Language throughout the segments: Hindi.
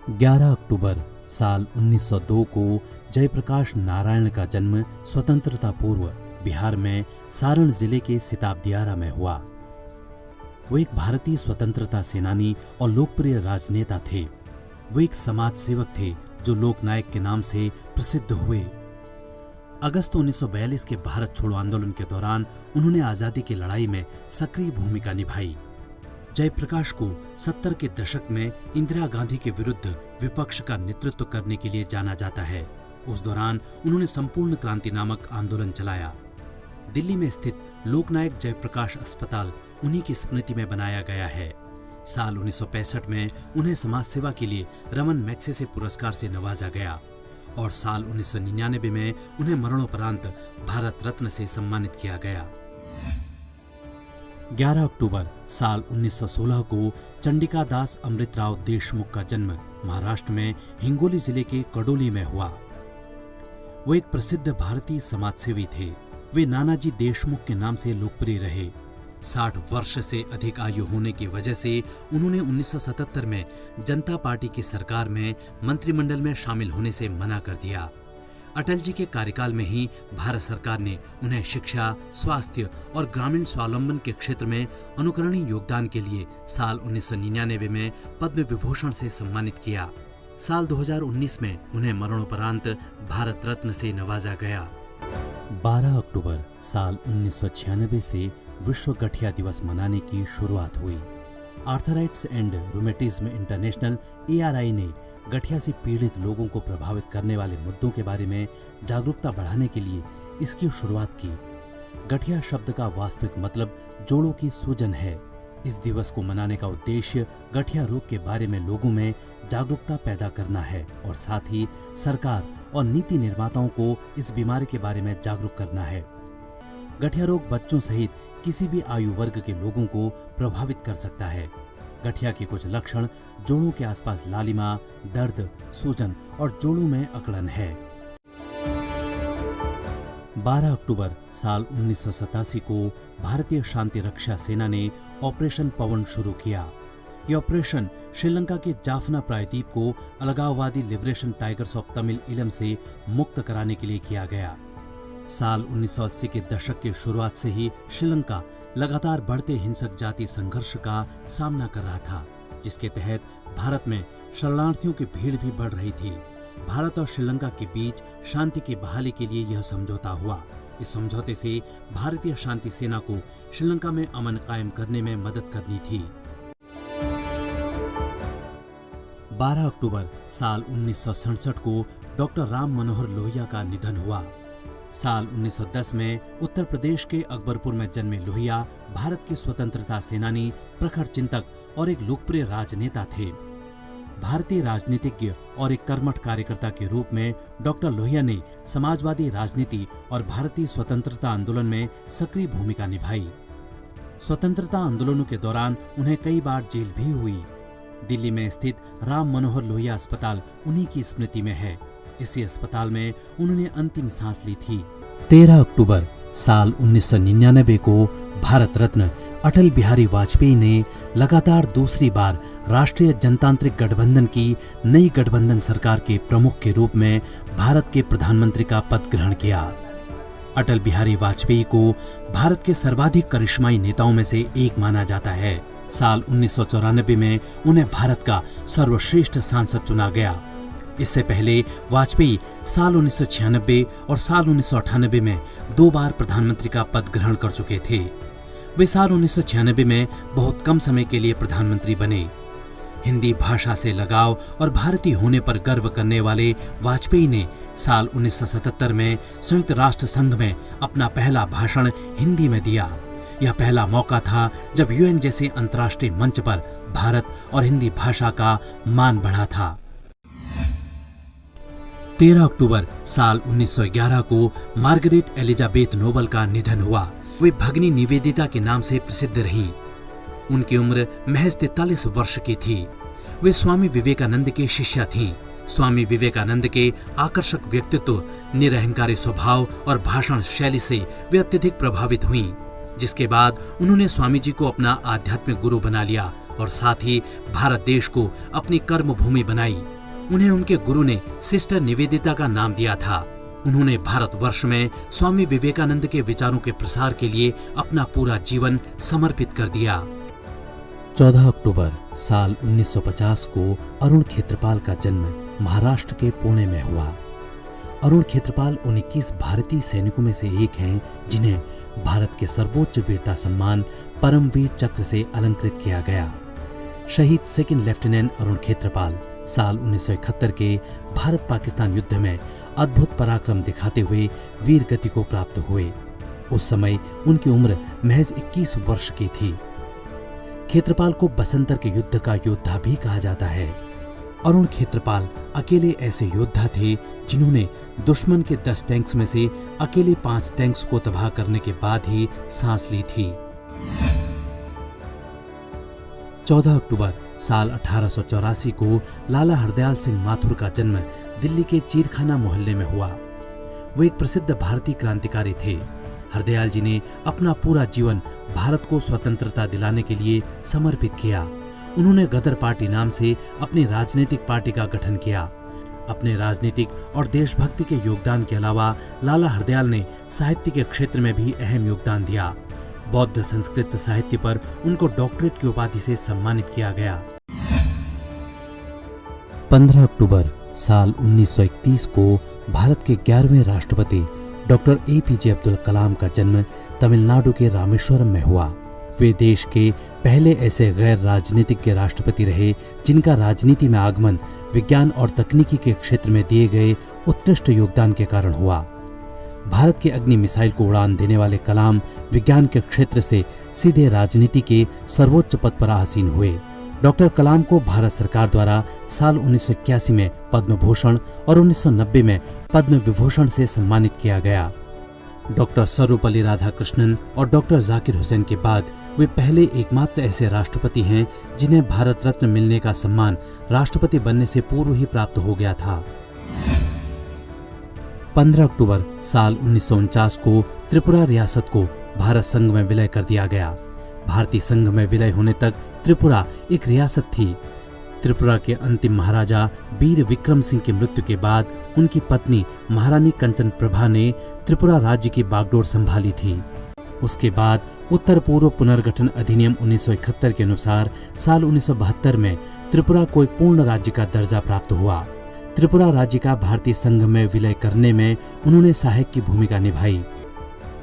11 अक्टूबर साल 1902 को जयप्रकाश नारायण का जन्म स्वतंत्रता पूर्व बिहार में सारण जिले के सिताब दियारा में हुआ। वो एक भारतीय स्वतंत्रता सेनानी और लोकप्रिय राजनेता थे। वो एक समाज सेवक थे जो लोकनायक के नाम से प्रसिद्ध हुए। अगस्त 1942 के भारत छोड़ो आंदोलन के दौरान उन्होंने आजादी की लड़ाई में सक्रिय भूमिका निभाई। जयप्रकाश को 70 के दशक में इंदिरा गांधी के विरुद्ध विपक्ष का नेतृत्व करने के लिए जाना जाता है। उस दौरान उन्होंने संपूर्ण क्रांति नामक आंदोलन चलाया। दिल्ली में स्थित लोकनायक जयप्रकाश अस्पताल उन्हीं की स्मृति में बनाया गया है। साल 1965 में उन्हें समाज सेवा के लिए रमन मैग्सेसे पुरस्कार से नवाजा गया और साल 1999 में उन्हें मरणोपरांत भारत रत्न से सम्मानित किया गया। 11 अक्टूबर साल 1916 को चंडिका दास अमृतराव देशमुख का जन्म महाराष्ट्र में हिंगोली जिले के कडोली में हुआ। वो एक प्रसिद्ध भारतीय समाजसेवी थे। वे नानाजी देशमुख के नाम से लोकप्रिय रहे। 60 वर्ष से अधिक आयु होने की वजह से उन्होंने 1977 में जनता पार्टी की सरकार में मंत्रिमंडल में शामिल होने से मना कर दिया। अटल जी के कार्यकाल में ही भारत सरकार ने उन्हें शिक्षा, स्वास्थ्य और ग्रामीण स्वावलंबन के क्षेत्र में अनुकरणीय योगदान के लिए साल 1999 में पद्म विभूषण से सम्मानित किया। साल 2019 में उन्हें मरणोपरांत भारत रत्न से नवाजा गया। 12 अक्टूबर साल 1996 से विश्व गठिया दिवस मनाने की शुरुआत हुई। Arthritis and rheumatism international ARI ने गठिया से पीड़ित लोगों को प्रभावित करने वाले मुद्दों के बारे में जागरूकता बढ़ाने के लिए इसकी शुरुआत की। गठिया शब्द का वास्तविक मतलब जोड़ों की सूजन है। इस दिवस को मनाने का उद्देश्य गठिया रोग के बारे में लोगों में जागरूकता पैदा करना है और साथ ही सरकार और नीति निर्माताओं को इस बीमारी के बारे में जागरूक करना है। गठिया रोग बच्चों सहित किसी भी आयु वर्ग के लोगों को प्रभावित कर सकता है। गठिया के कुछ लक्षण जोड़ों के आसपास लालिमा, दर्द, सूजन और जोड़ों में अकड़न है। 12 अक्टूबर साल 1987 को भारतीय शांति रक्षा सेना ने ऑपरेशन पवन शुरू किया। ये ऑपरेशन श्रीलंका के जाफना प्रायद्वीप को अलगाववादी लिबरेशन टाइगर्स ऑफ तमिल इलम से मुक्त कराने के लिए किया गया। साल 1980 के दशक की शुरुआत से ही श्रीलंका लगातार बढ़ते हिंसक जातीय संघर्ष का सामना कर रहा था, जिसके तहत भारत में शरणार्थियों की भीड़ भी बढ़ रही थी। भारत और श्रीलंका के बीच शांति की बहाली के लिए यह समझौता हुआ। इस समझौते से भारतीय शांति सेना को श्रीलंका में अमन कायम करने में मदद करनी थी। 12 अक्टूबर साल 1967 को डॉक्टर राम मनोहर लोहिया का निधन हुआ। साल 1910 में उत्तर प्रदेश के अकबरपुर में जन्मे लोहिया भारत के स्वतंत्रता सेनानी, प्रखर चिंतक और एक लोकप्रिय राजनेता थे। भारतीय राजनीतिज्ञ और एक कर्मठ कार्यकर्ता के रूप में डॉक्टर लोहिया ने समाजवादी राजनीति और भारतीय स्वतंत्रता आंदोलन में सक्रिय भूमिका निभाई। स्वतंत्रता आंदोलनों के दौरान उन्हें कई बार जेल भी हुई। दिल्ली में स्थित राम मनोहर लोहिया अस्पताल उन्हीं की स्मृति में है। इसी अस्पताल में उन्होंने अंतिम सांस ली थी। 13 अक्टूबर साल 1999 को भारत रत्न अटल बिहारी वाजपेयी ने लगातार दूसरी बार राष्ट्रीय जनतांत्रिक गठबंधन की नई गठबंधन सरकार के प्रमुख के रूप में भारत के प्रधानमंत्री का पद ग्रहण किया। अटल बिहारी वाजपेयी को भारत के सर्वाधिक करिश्माई नेताओं में से एक माना जाता है। साल 1994 में उन्हें भारत का सर्वश्रेष्ठ सांसद चुना गया। इससे पहले वाजपेयी साल 1996 और साल 1998 में 2 बार प्रधानमंत्री का पद ग्रहण कर चुके थे। वे साल 1996 में बहुत कम समय के लिए प्रधानमंत्री बने। हिंदी भाषा से लगाव और भारतीय होने पर गर्व करने वाले वाजपेयी ने साल 1977 में संयुक्त राष्ट्र संघ में अपना पहला भाषण हिंदी में दिया। यह पहला मौका था जब UN जैसे अंतर्राष्ट्रीय मंच पर भारत और हिंदी भाषा का मान बढ़ा था। 13 अक्टूबर साल 1911 को मार्गरेट एलिजाबेथ नोबल का निधन हुआ। वे भगिनी निवेदिता के नाम से प्रसिद्ध रहीं। उनकी उम्र महज 43 वर्ष की थी। वे स्वामी विवेकानंद की शिष्या थीं। स्वामी विवेकानंद के आकर्षक व्यक्तित्व, निरहंकारी स्वभाव और भाषण शैली से वे अत्यधिक प्रभावित हुईं, जिसके बाद उन्होंने स्वामी जी को अपना आध्यात्मिक गुरु बना लिया और साथ ही भारत देश को अपनी कर्म भूमि बनाई। उन्हें उनके गुरु ने सिस्टर निवेदिता का नाम दिया था। उन्होंने भारतवर्ष में स्वामी विवेकानंद के विचारों के प्रसार के लिए अपना पूरा जीवन समर्पित कर दिया। 14 अक्टूबर साल 1950 को अरुण खेत्रपाल का जन्म महाराष्ट्र के पुणे में हुआ। अरुण खेत्रपाल उन 21 भारतीय सैनिकों में से एक हैं जिन्हें भारत के सर्वोच्च वीरता सम्मान परमवीर चक्र से अलंकृत किया गया। शहीद सेकंड लेफ्टिनेंट अरुण खेत्रपाल साल 1971 के भारत पाकिस्तान युद्ध में अद्भुत पराक्रम दिखाते हुए वीर गति को प्राप्त हुए। उस समय उनकी उम्र महज 21 वर्ष की थी। खेत्रपाल को बसंतर के युद्ध का योद्धा भी कहा जाता है। अरुण खेत्रपाल अकेले ऐसे योद्धा थे जिन्होंने दुश्मन के 10 टैंक्स में से अकेले 5 टैंक्स को तबाह करने के बाद ही सांस ली थी। 14 अक्टूबर साल 1884 को लाला हरदयाल सिंह माथुर का जन्म दिल्ली के चीरखाना मोहल्ले में हुआ। वो एक प्रसिद्ध भारतीय क्रांतिकारी थे। हरदयाल जी ने अपना पूरा जीवन भारत को स्वतंत्रता दिलाने के लिए समर्पित किया। उन्होंने गदर पार्टी नाम से अपनी राजनीतिक पार्टी का गठन किया। अपने राजनीतिक और देशभक्ति के योगदान के अलावा लाला हरदयाल ने साहित्य के क्षेत्र में भी अहम योगदान दिया। बौद्ध संस्कृत साहित्य पर उनको डॉक्टरेट की उपाधि से सम्मानित किया गया। 15 अक्टूबर साल 1931 को भारत के 11वें राष्ट्रपति डॉक्टर APJ अब्दुल कलाम का जन्म तमिलनाडु के रामेश्वरम में हुआ। वे देश के पहले ऐसे गैर राजनीतिक के राष्ट्रपति रहे जिनका राजनीति में आगमन विज्ञान और तकनीकी के क्षेत्र में दिए गए उत्कृष्ट योगदान के कारण हुआ। भारत के अग्नि मिसाइल को उड़ान देने वाले कलाम विज्ञान के क्षेत्र से सीधे राजनीति के सर्वोच्च पद पर आसीन हुए। डॉक्टर कलाम को भारत सरकार द्वारा साल 1981 में पद्म भूषण और 1990 में पद्म विभूषण से सम्मानित किया गया। डॉक्टर सर्वपल्ली राधाकृष्णन और डॉक्टर जाकिर हुसैन के बाद वे पहले एकमात्र ऐसे राष्ट्रपति हैं जिन्हें भारत रत्न मिलने का सम्मान राष्ट्रपति बनने से पूर्व ही प्राप्त हो गया था। 15 अक्टूबर साल 1949 को त्रिपुरा रियासत को भारत संघ में विलय कर दिया गया। भारतीय संघ में विलय होने तक त्रिपुरा एक रियासत थी। त्रिपुरा के अंतिम महाराजा वीर विक्रम सिंह की मृत्यु के बाद उनकी पत्नी महारानी कंचन प्रभा ने त्रिपुरा राज्य की बागडोर संभाली थी। उसके बाद उत्तर पूर्व पुनर्गठन अधिनियम 1971 के अनुसार साल 1972 में त्रिपुरा को एक पूर्ण राज्य का दर्जा प्राप्त हुआ। त्रिपुरा राज्य का भारतीय संघ में विलय करने में उन्होंने सहायक की भूमिका निभाई।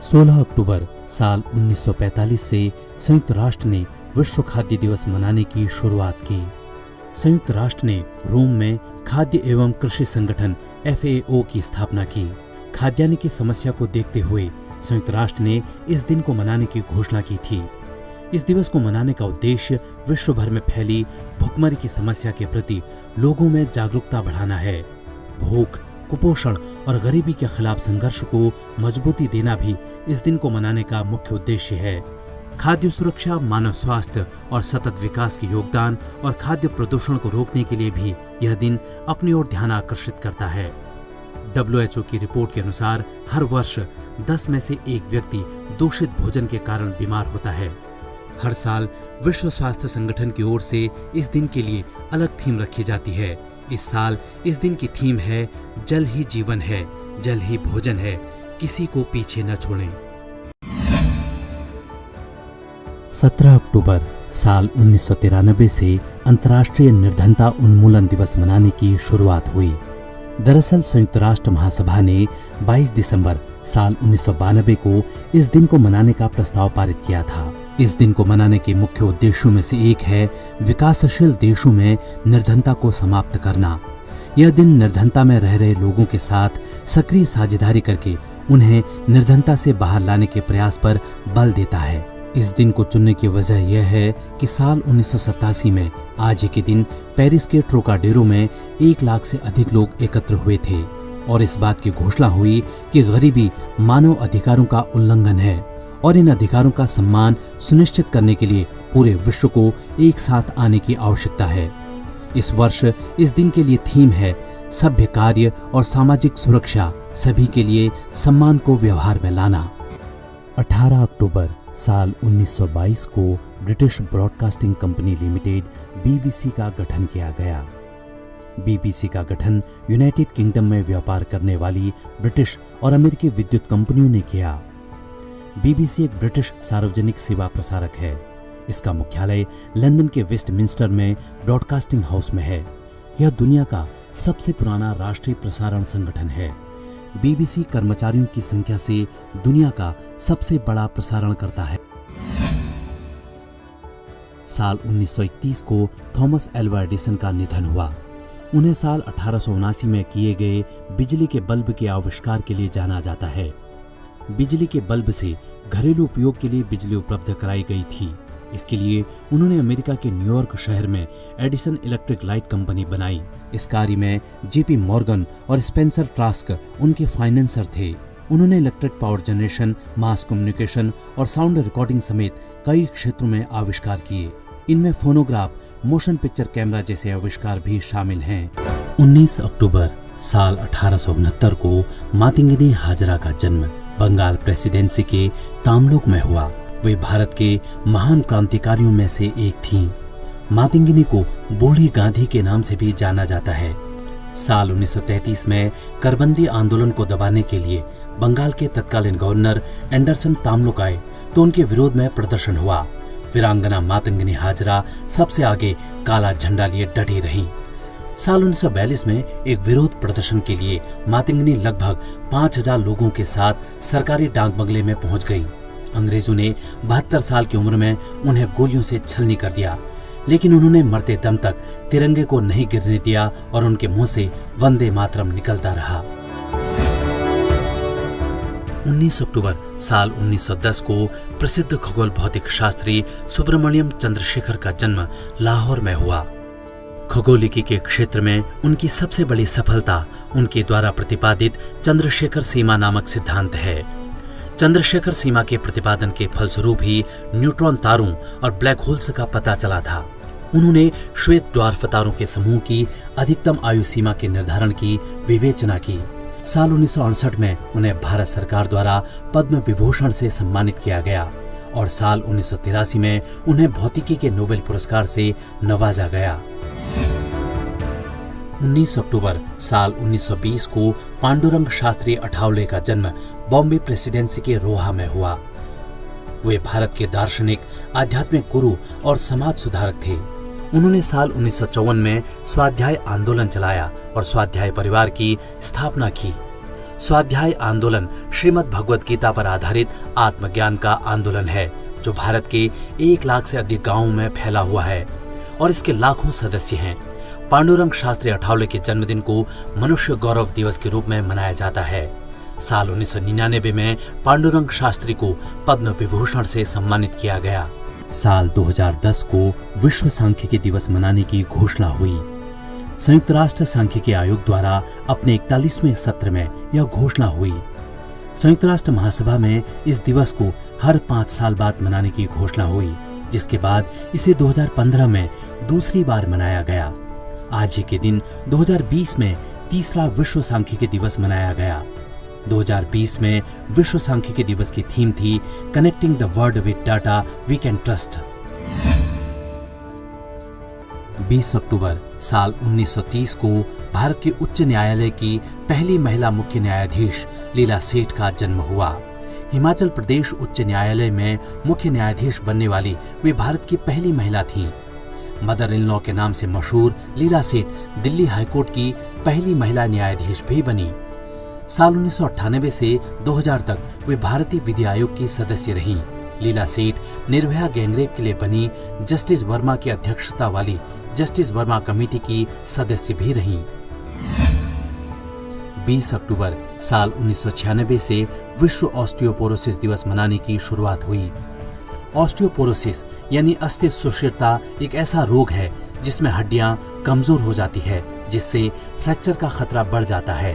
16 अक्टूबर साल 1945 से संयुक्त राष्ट्र ने विश्व खाद्य दिवस मनाने की शुरुआत की। संयुक्त राष्ट्र ने रोम में खाद्य एवं कृषि संगठन FAO की स्थापना की। खाद्यान्न की समस्या को देखते हुए संयुक्त राष्ट्र ने इस दिन को मनाने की घोषणा की थी। इस दिवस को मनाने का उद्देश्य विश्व भर में फैली भुखमरी की समस्या के प्रति लोगों में जागरूकता बढ़ाना है। भूख, कुपोषण और गरीबी के खिलाफ संघर्ष को मजबूती देना भी इस दिन को मनाने का मुख्य उद्देश्य है। खाद्य सुरक्षा, मानव स्वास्थ्य और सतत विकास के योगदान और खाद्य प्रदूषण को रोकने के लिए भी यह दिन अपनी ओर ध्यान आकर्षित करता है। WHO की रिपोर्ट के अनुसार हर वर्ष 10 में से 1 व्यक्ति दूषित भोजन के कारण बीमार होता है। हर साल विश्व स्वास्थ्य संगठन की ओर से इस दिन के लिए अलग थीम रखी जाती है। इस साल इस दिन की थीम है जल ही जीवन है, जल ही भोजन है, किसी को पीछे न छोड़ें। 17 अक्टूबर साल 1993 से अंतर्राष्ट्रीय निर्धनता उन्मूलन दिवस मनाने की शुरुआत हुई। दरअसल संयुक्त राष्ट्र महासभा ने 22 दिसंबर साल 1992 को इस दिन को मनाने का प्रस्ताव पारित किया था। इस दिन को मनाने के मुख्य उद्देश्यों में से एक है विकासशील देशों में निर्धनता को समाप्त करना। यह दिन निर्धनता में रह रहे लोगों के साथ सक्रिय साझेदारी करके उन्हें निर्धनता से बाहर लाने के प्रयास पर बल देता है। इस दिन को चुनने की वजह यह है कि साल 1987 में आज ही के दिन पेरिस के ट्रोकाडेरो में 1 लाख से अधिक लोग एकत्र हुए थे और इस बात की घोषणा हुई कि गरीबी मानव अधिकारों का उल्लंघन है और इन अधिकारों का सम्मान सुनिश्चित करने के लिए पूरे विश्व को एक साथ आने की आवश्यकता है। इस वर्ष इस दिन के लिए थीम है सभ्य कार्य और सामाजिक सुरक्षा, सभी के लिए सम्मान को व्यवहार में लाना। 18 अक्टूबर साल 1922 को British broadcasting company limited BBC का गठन किया गया। बीबीसी का गठन यूनाइटेड किंगडम में व्यापार करने वाली ब्रिटिश और अमेरिकी विद्युत कंपनियों ने किया। बीबीसी एक ब्रिटिश सार्वजनिक सेवा प्रसारक है। इसका मुख्यालय लंदन के वेस्टमिंस्टर में ब्रॉडकास्टिंग हाउस में है। यह दुनिया का सबसे पुराना राष्ट्रीय प्रसारण संगठन है। बीबीसी कर्मचारियों की संख्या से दुनिया का सबसे बड़ा प्रसारणकर्ता है। साल 1931 को थॉमस एल्वा एडिसन का निधन हुआ। उन्हें साल 1879 में किए गए बिजली के बल्ब के आविष्कार के लिए जाना जाता है। बिजली के बल्ब से घरेलू उपयोग के लिए बिजली उपलब्ध कराई गई थी। इसके लिए उन्होंने अमेरिका के न्यूयॉर्क शहर में एडिसन इलेक्ट्रिक लाइट कंपनी बनाई। इस कार्य में जेपी मॉर्गन और स्पेंसर ट्रास्क उनके फाइनेंसर थे। उन्होंने electric power generation, mass communication और साउंड रिकॉर्डिंग समेत कई क्षेत्रों में आविष्कार किए। इनमें फोनोग्राफ, मोशन पिक्चर कैमरा जैसे आविष्कार भी शामिल हैं। 19 अक्टूबर साल 1869 को मातंगिनी हाजरा का जन्म बंगाल प्रेसिडेंसी के तामलुक में हुआ। वे भारत के महान क्रांतिकारियों में से एक थीं। मातंगिनी को बूढ़ी गांधी के नाम से भी जाना जाता है। साल 1933 में करबंदी आंदोलन को दबाने के लिए बंगाल के तत्कालीन गवर्नर एंडरसन तामलुक आए तो उनके विरोध में प्रदर्शन हुआ। वीरांगना मातंगिनी हाजरा सबसे आगे काला झंडा लिए डटी रहीं। साल 1942 में एक विरोध प्रदर्शन के लिए मातंगिनी लगभग 5000 लोगों के साथ सरकारी डाक बंगले में पहुंच गई। अंग्रेजों ने 72 साल की उम्र में उन्हें गोलियों से छलनी कर दिया, लेकिन उन्होंने मरते दम तक तिरंगे को नहीं गिरने दिया और उनके मुंह से वंदे मातरम निकलता रहा। 19 अक्टूबर साल 1910 को प्रसिद्ध खगोल भौतिक शास्त्री सुब्रमण्यम चंद्रशेखर का जन्म लाहौर में हुआ। खगोलिकी के क्षेत्र में उनकी सबसे बड़ी सफलता उनके द्वारा प्रतिपादित चंद्रशेखर सीमा नामक सिद्धांत है। चंद्रशेखर सीमा के प्रतिपादन के फलस्वरूप ही न्यूट्रॉन तारों और ब्लैक होल्स का पता चला था। उन्होंने श्वेत ड्वार्फ तारों के समूह की अधिकतम आयु सीमा के निर्धारण की विवेचना की। साल 1968 में उन्हें भारत सरकार द्वारा पद्म विभूषण से सम्मानित किया गया और साल 1983 में उन्हें भौतिकी के नोबेल पुरस्कार से नवाजा गया। 19 अक्टूबर साल 1920 को पांडुरंग शास्त्री अठावले का जन्म बॉम्बे प्रेसिडेंसी के रोहा में हुआ। वे भारत के दार्शनिक, आध्यात्मिक गुरु और समाज सुधारक थे। उन्होंने साल 1954 में स्वाध्याय आंदोलन चलाया और स्वाध्याय परिवार की स्थापना की। स्वाध्याय आंदोलन श्रीमद् भगवद गीता पर आधारित आत्मज्ञान का आंदोलन है, जो भारत के 1 लाख से अधिक गांवों में फैला हुआ है और इसके लाखों सदस्य हैं। पांडुरंग शास्त्री अठावले के जन्मदिन को मनुष्य गौरव दिवस के रूप में मनाया जाता है। साल 1999 में पांडुरंग शास्त्री को पद्म विभूषण से सम्मानित किया गया। साल 2010 को विश्व सांख्यिकी दिवस मनाने की घोषणा हुई। संयुक्त राष्ट्र सांख्यिकी आयोग द्वारा अपने 41वें सत्र में यह घोषणा हुई। संयुक्त राष्ट्र महासभा में इस दिवस को हर 5 साल बाद मनाने की घोषणा हुई, जिसके बाद इसे 2015 में दूसरी बार मनाया गया। आज ही के दिन 2020 में तीसरा विश्व सांख्यिकी दिवस मनाया गया। 2020 में विश्व सांख्यिकी दिवस की थीम थी connecting the world with data we can trust. 20 अक्टूबर साल 1930 को भारत के उच्च न्यायालय की पहली महिला मुख्य न्यायाधीश लीला सेठ का जन्म हुआ। हिमाचल प्रदेश उच्च न्यायालय में मुख्य न्यायाधीश बनने वाली वे भारत की पहली महिला थीं। मदर इन लॉ के नाम से मशहूर लीला सेठ दिल्ली हाईकोर्ट की पहली महिला न्यायाधीश भी बनी। साल 1998 से 2000 तक वे भारतीय विधि आयोग की सदस्य रहीं। लीला सेठ निर्भया गैंगरेप के लिए बनी जस्टिस वर्मा की अध्यक्षता वाली जस्टिस वर्मा कमेटी की सदस्य भी रहीं। 20 अक्टूबर साल 1996 से विश्व ऑस्टियोपोरोसिस दिवस मनाने की शुरुआत हुई। ऑस्टियोपोरोसिस यानी अस्थि सुषिरता एक ऐसा रोग है जिसमें हड्डियां कमजोर हो जाती है, जिससे फ्रैक्चर का खतरा बढ़ जाता है।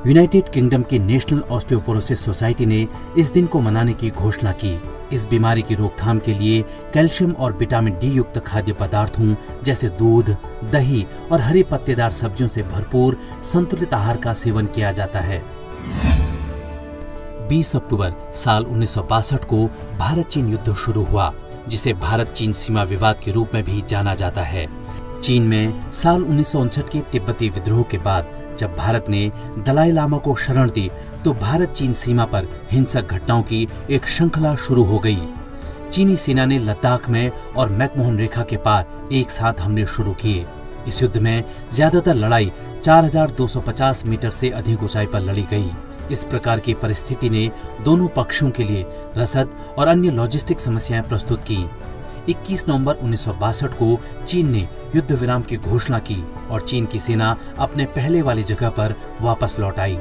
यूनाइटेड किंगडम की नेशनल ऑस्टियोपोरोसिस सोसाइटी ने इस दिन को मनाने की घोषणा की। इस बीमारी की रोकथाम के लिए कैल्शियम और विटामिन डी युक्त खाद्य पदार्थों जैसे दूध, दही और हरी पत्तेदार सब्जियों से भरपूर संतुलित आहार का सेवन किया जाता है। 20 अक्टूबर साल 1962 को भारत चीन युद्ध शुरू हुआ, जिसे भारत चीन सीमा विवाद के रूप में भी जाना जाता है। चीन में साल 1959 के तिब्बती विद्रोह के बाद जब भारत ने दलाई लामा को शरण दी तो भारत चीन सीमा पर हिंसक घटनाओं की एक श्रृंखला शुरू हो गई। चीनी सेना ने लद्दाख में और मैकमोहन रेखा के पार एक साथ हमले शुरू किए। इस युद्ध में ज्यादातर लड़ाई 4250 मीटर से अधिक ऊंचाई पर लड़ी गई। इस प्रकार की परिस्थिति ने दोनों पक्षों के लिए रसद और अन्य लॉजिस्टिक समस्याएं प्रस्तुत की। 21 नवंबर 1962 को चीन ने युद्ध विराम की घोषणा की और चीन की सेना अपने पहले वाली जगह पर वापस लौट आई।